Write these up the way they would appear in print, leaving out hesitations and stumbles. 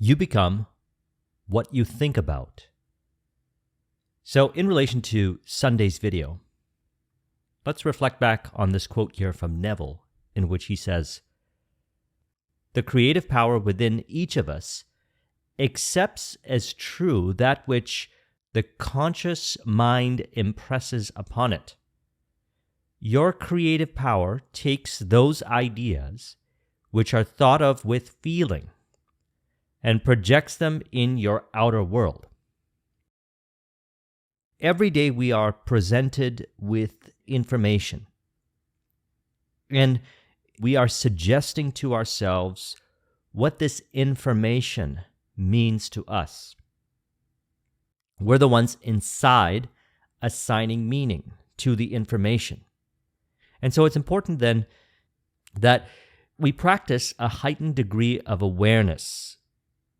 You become what you think about. So in relation to Sunday's video, let's reflect back on this quote here from Neville, in which he says, "The creative power within each of us accepts as true that which the conscious mind impresses upon it. Your creative power takes those ideas which are thought of with feeling and projects them in your outer world. Every day we are presented with information, and we are suggesting to ourselves what this information means to us. We're the ones inside assigning meaning to the information. And so it's important then that we practice a heightened degree of awareness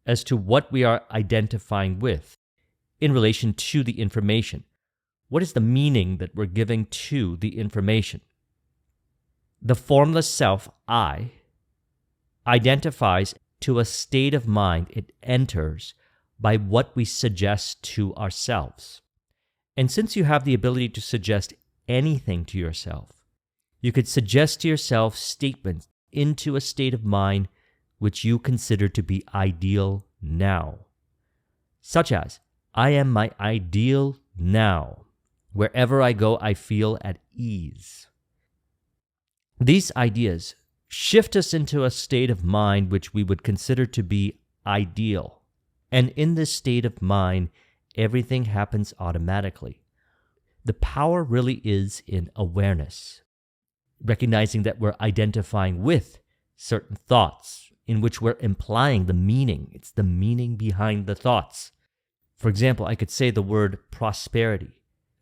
as to what we are identifying with in relation to the information. What is the meaning that we're giving to the information? The formless self, I, identifies to a state of mind it enters by what we suggest to ourselves. And since you have the ability to suggest anything to yourself, you could suggest to yourself statements into a state of mind which you consider to be ideal now, such as, I am my ideal now. Wherever I go, I feel at ease. These ideas shift us into a state of mind which we would consider to be ideal. And in this state of mind, everything happens automatically. The power really is in awareness, recognizing that we're identifying with certain thoughts in which we're implying the meaning. It's the meaning behind the thoughts. For example, I could say the word prosperity,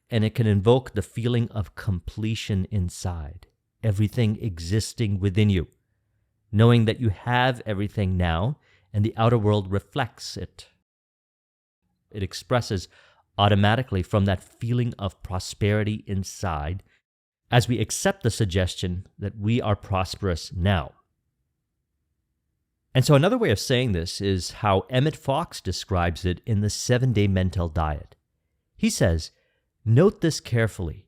and it can invoke the feeling of completion inside, everything existing within you, knowing that you have everything now, and the outer world reflects it. It expresses automatically from that feeling of prosperity inside as we accept the suggestion that we are prosperous now. And so another way of saying this is how Emmett Fox describes it in the 7-Day Mental Diet. He says, note this carefully.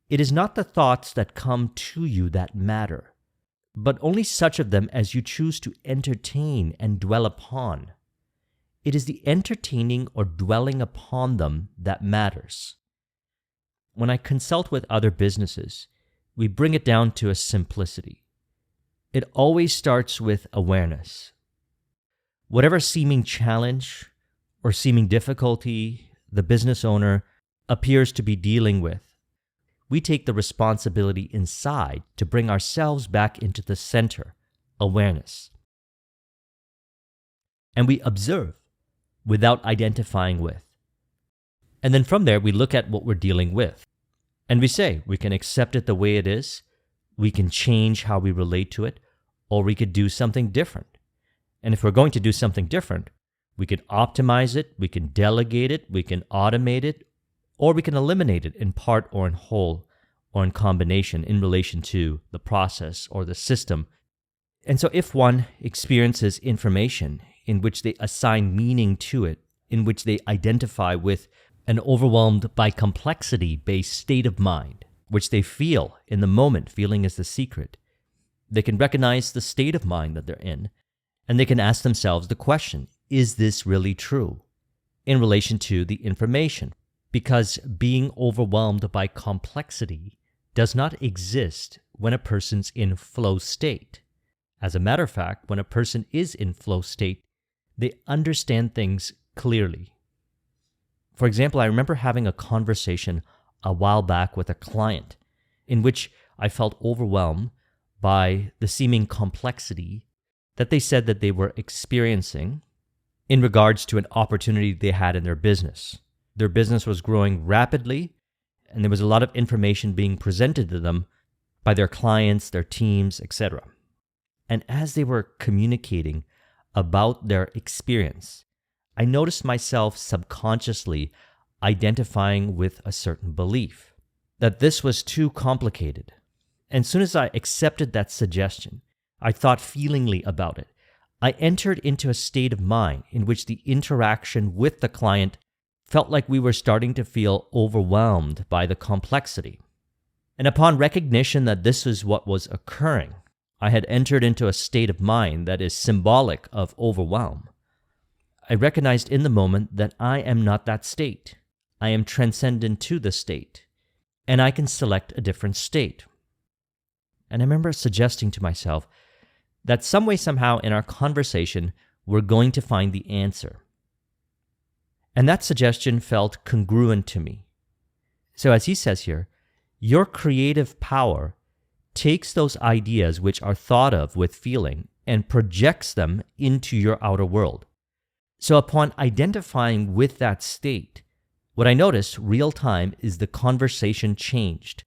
It is not the thoughts that come to you that matter, but only such of them as you choose to entertain and dwell upon. It is the entertaining or dwelling upon them that matters. When I consult with other businesses, we bring it down to a simplicity. It always starts with awareness. Whatever seeming challenge or seeming difficulty the business owner appears to be dealing with, we take the responsibility inside to bring ourselves back into the center, awareness. And we observe without identifying with. And then from there, we look at what we're dealing with. And we say, we can accept it the way it is, we can change how we relate to it, or we could do something different. And if we're going to do something different, we could optimize it, we can delegate it, we can automate it, or we can eliminate it in part or in whole or in combination in relation to the process or the system. And so if one experiences information in which they assign meaning to it, in which they identify with an overwhelmed by complexity-based state of mind, which they feel in the moment, feeling is the secret, they can recognize the state of mind that they're in, and they can ask themselves the question, is this really true in relation to the information? Because being overwhelmed by complexity does not exist when a person's in flow state. As a matter of fact, when a person is in flow state, they understand things clearly. For example, I remember having a conversation a while back with a client in which I felt overwhelmed by the seeming complexity that they said that they were experiencing in regards to an opportunity they had in their business. Their business was growing rapidly, and there was a lot of information being presented to them by their clients, their teams, etc. And as they were communicating about their experience, I noticed myself subconsciously identifying with a certain belief, that this was too complicated. And as soon as I accepted that suggestion, I thought feelingly about it. I entered into a state of mind in which the interaction with the client felt like we were starting to feel overwhelmed by the complexity. And upon recognition that this is what was occurring, I had entered into a state of mind that is symbolic of overwhelm. I recognized in the moment that I am not that state. I am transcendent to the state, and I can select a different state. And I remember suggesting to myself that some way, somehow in our conversation, we're going to find the answer. And that suggestion felt congruent to me. So as he says here, your creative power takes those ideas which are thought of with feeling and projects them into your outer world. So upon identifying with that state, what I noticed real time is the conversation changed.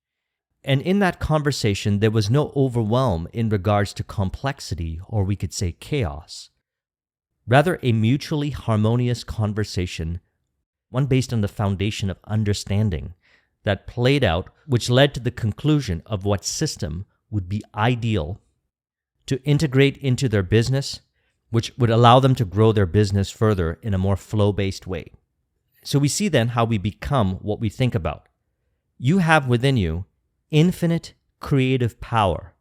And in that conversation, there was no overwhelm in regards to complexity, or we could say chaos. Rather, a mutually harmonious conversation, one based on the foundation of understanding, that played out, which led to the conclusion of what system would be ideal to integrate into their business, which would allow them to grow their business further in a more flow-based way. So we see then how we become what we think about. You have within you infinite creative power.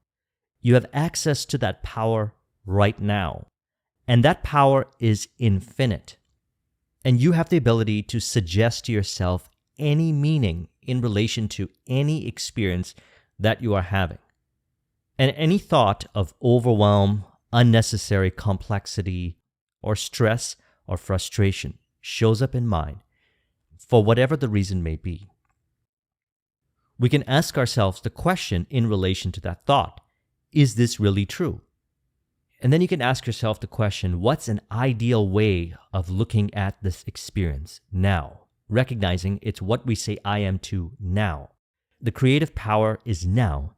You have access to that power right now. And that power is infinite. And you have the ability to suggest to yourself any meaning in relation to any experience that you are having. And any thought of overwhelm, unnecessary complexity, or stress or frustration shows up in mind for whatever the reason may be. We can ask ourselves the question in relation to that thought, is this really true? And then you can ask yourself the question, what's an ideal way of looking at this experience now? Recognizing it's what we say I am to now. The creative power is now.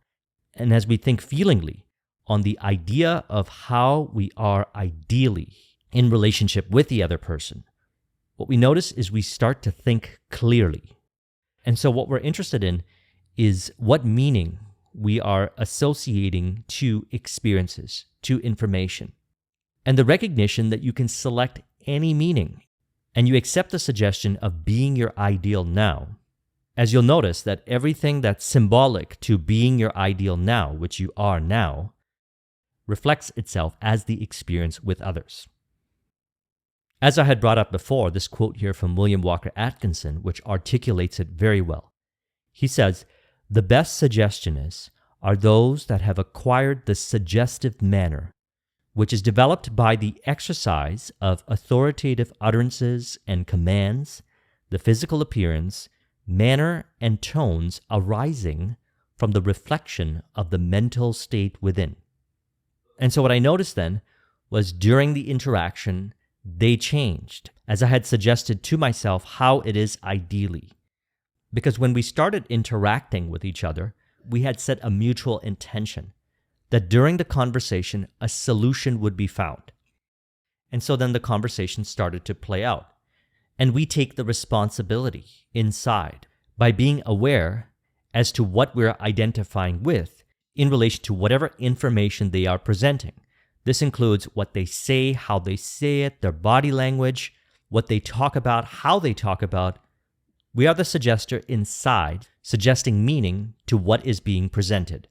And as we think feelingly on the idea of how we are ideally in relationship with the other person, what we notice is we start to think clearly. And so what we're interested in is what meaning we are associating to experiences, to information, and the recognition that you can select any meaning, and you accept the suggestion of being your ideal now. As you'll notice that everything that's symbolic to being your ideal now, which you are now, reflects itself as the experience with others. As I had brought up before, this quote here from William Walker Atkinson, which articulates it very well. He says, "The best suggestionists are those that have acquired the suggestive manner, which is developed by the exercise of authoritative utterances and commands, the physical appearance, manner, and tones arising from the reflection of the mental state within." And so what I noticed then was during the interaction, they changed, as I had suggested to myself how it is ideally. Because when we started interacting with each other, we had set a mutual intention that during the conversation, a solution would be found. And so then the conversation started to play out. And we take the responsibility inside by being aware as to what we're identifying with in relation to whatever information they are presenting. This includes what they say, how they say it, their body language, what they talk about, how they talk about. We are the suggester inside, suggesting meaning to what is being presented.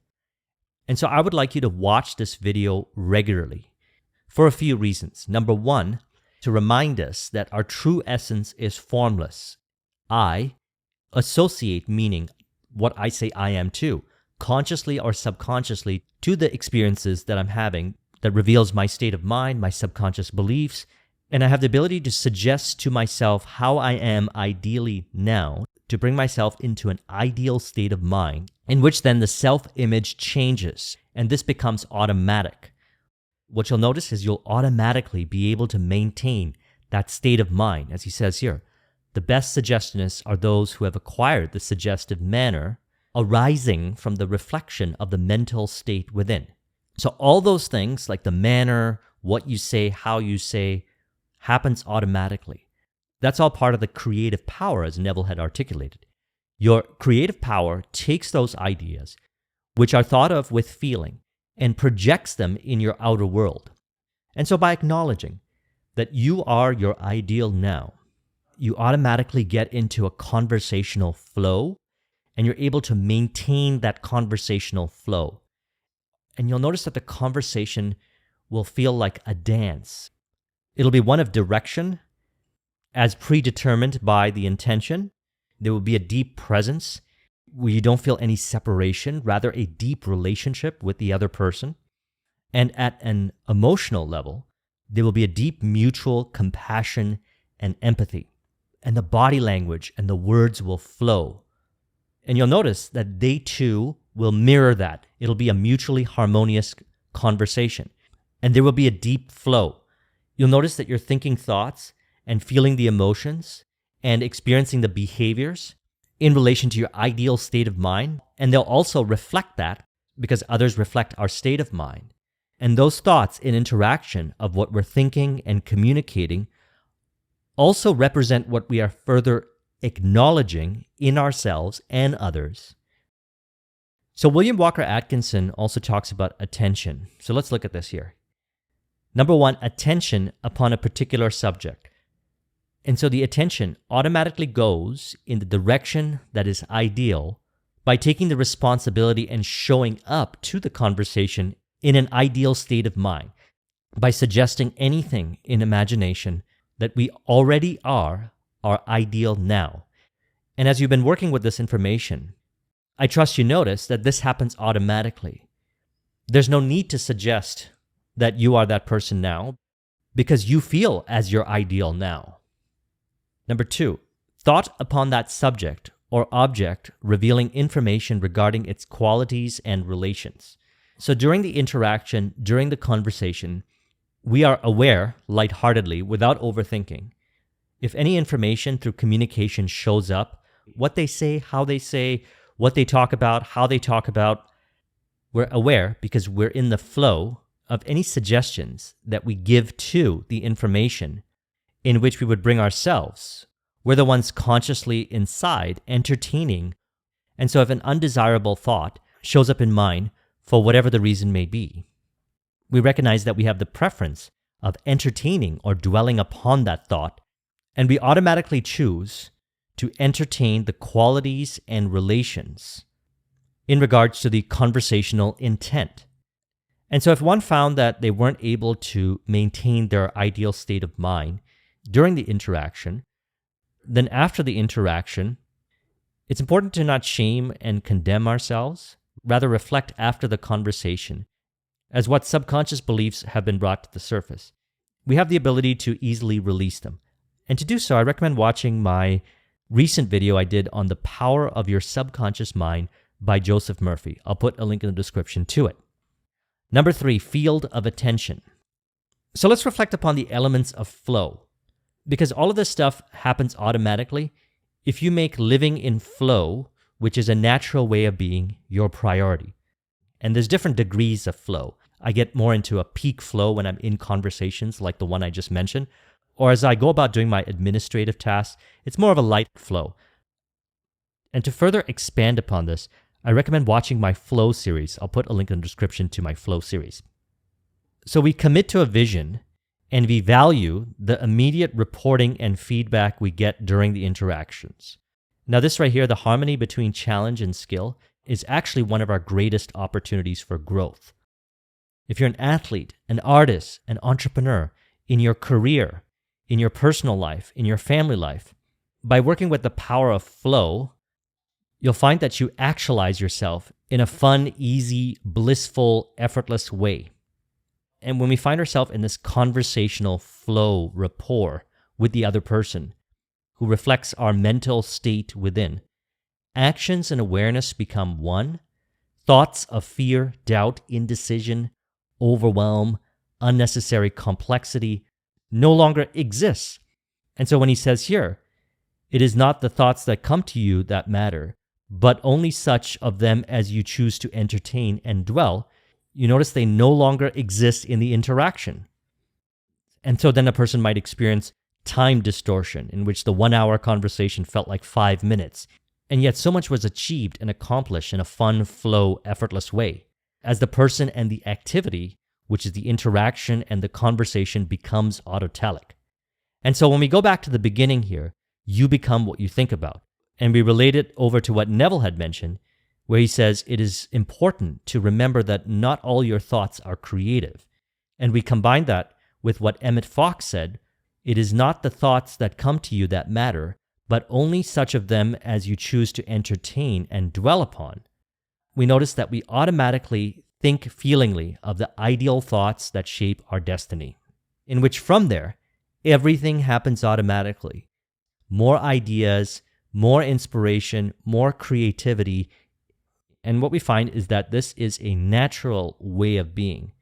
And so I would like you to watch this video regularly for a few reasons. Number one, to remind us that our true essence is formless. I associate meaning, what I say I am to, consciously or subconsciously, to the experiences that I'm having that reveals my state of mind, my subconscious beliefs, and I have the ability to suggest to myself how I am ideally now, to bring myself into an ideal state of mind, in which then the self-image changes, and this becomes automatic. What you'll notice is you'll automatically be able to maintain that state of mind, as he says here. The best suggestionists are those who have acquired the suggestive manner arising from the reflection of the mental state within. So all those things, like the manner, what you say, how you say, happens automatically. That's all part of the creative power, as Neville had articulated. Your creative power takes those ideas, which are thought of with feeling, and projects them in your outer world. And so by acknowledging that you are your ideal now, you automatically get into a conversational flow, and you're able to maintain that conversational flow. And you'll notice that the conversation will feel like a dance. It'll be one of direction, as predetermined by the intention. There will be a deep presence where you don't feel any separation, rather a deep relationship with the other person. And at an emotional level, there will be a deep mutual compassion and empathy. And the body language and the words will flow. And you'll notice that they too will mirror that. It'll be a mutually harmonious conversation. And there will be a deep flow. You'll notice that you're thinking thoughts and feeling the emotions and experiencing the behaviors in relation to your ideal state of mind. And they'll also reflect that because others reflect our state of mind. And those thoughts in interaction of what we're thinking and communicating also represent what we are further acknowledging in ourselves and others. So William Walker Atkinson also talks about attention. So let's look at this here. Number one, attention upon a particular subject. And so the attention automatically goes in the direction that is ideal by taking the responsibility and showing up to the conversation in an ideal state of mind, by suggesting anything in imagination that we already are our ideal now. And as you've been working with this information, I trust you notice that this happens automatically. There's no need to suggest that you are that person now because you feel as your ideal now. Number two, thought upon that subject or object revealing information regarding its qualities and relations. So during the interaction, during the conversation, we are aware, lightheartedly, without overthinking. If any information through communication shows up, what they say, what they talk about, how they talk about, we're aware because we're in the flow of any suggestions that we give to the information in which we would bring ourselves. We're the ones consciously inside entertaining. And so if an undesirable thought shows up in mind for whatever the reason may be, we recognize that we have the preference of entertaining or dwelling upon that thought, and we automatically choose to entertain the qualities and relations in regards to the conversational intent. And so if one found that they weren't able to maintain their ideal state of mind during the interaction, then after the interaction, it's important to not shame and condemn ourselves, rather reflect after the conversation as what subconscious beliefs have been brought to the surface. We have the ability to easily release them. And to do so, I recommend watching my recent video I did on the power of your subconscious mind by Joseph Murphy. I'll put a link in the description to it. Number three, field of attention. So let's reflect upon the elements of flow, because all of this stuff happens automatically if you make living in flow, which is a natural way of being, your priority. And there's different degrees of flow. I get more into a peak flow when I'm in conversations like the one I just mentioned, or as I go about doing my administrative tasks, it's more of a light flow. And to further expand upon this, I recommend watching my flow series. I'll put a link in the description to my flow series. So we commit to a vision and we value the immediate reporting and feedback we get during the interactions. Now this right here, the harmony between challenge and skill, is actually one of our greatest opportunities for growth. If you're an athlete, an artist, an entrepreneur, in your career, in your personal life, in your family life, by working with the power of flow, you'll find that you actualize yourself in a fun, easy, blissful, effortless way. And when we find ourselves in this conversational flow rapport with the other person who reflects our mental state within, actions and awareness become one. Thoughts of fear, doubt, indecision, overwhelm, unnecessary complexity no longer exists. And so when he says here, it is not the thoughts that come to you that matter, but only such of them as you choose to entertain and dwell, you notice they no longer exist in the interaction. And so then a person might experience time distortion, in which the 1 hour conversation felt like 5 minutes, and yet so much was achieved and accomplished in a fun, flow, effortless way, as the person and the activity which is the interaction and the conversation becomes autotelic. And so when we go back to the beginning here, you become what you think about. And we relate it over to what Neville had mentioned, where he says it is important to remember that not all your thoughts are creative. And we combine that with what Emmett Fox said, it is not the thoughts that come to you that matter, but only such of them as you choose to entertain and dwell upon. We notice that we automatically think feelingly of the ideal thoughts that shape our destiny, in which from there, everything happens automatically. More ideas, more inspiration, more creativity. And what we find is that this is a natural way of being.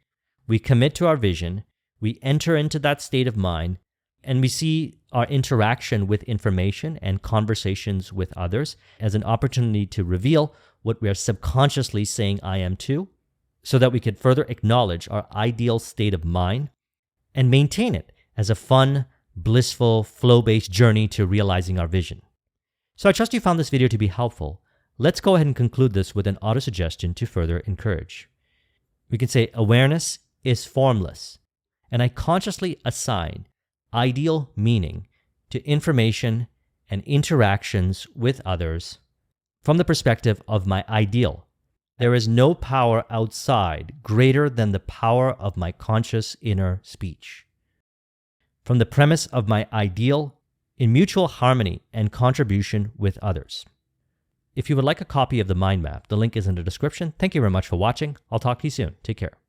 We commit to our vision, we enter into that state of mind, and we see our interaction with information and conversations with others as an opportunity to reveal what we are subconsciously saying I am to, so that we could further acknowledge our ideal state of mind and maintain it as a fun, blissful, flow-based journey to realizing our vision. So I trust you found this video to be helpful. Let's go ahead and conclude this with an auto-suggestion to further encourage. We can say awareness is formless, and I consciously assign ideal meaning to information and interactions with others from the perspective of my ideal. There is no power outside greater than the power of my conscious inner speech. From the premise of my ideal in mutual harmony and contribution with others. If you would like a copy of the mind map, the link is in the description. Thank you very much for watching. I'll talk to you soon. Take care.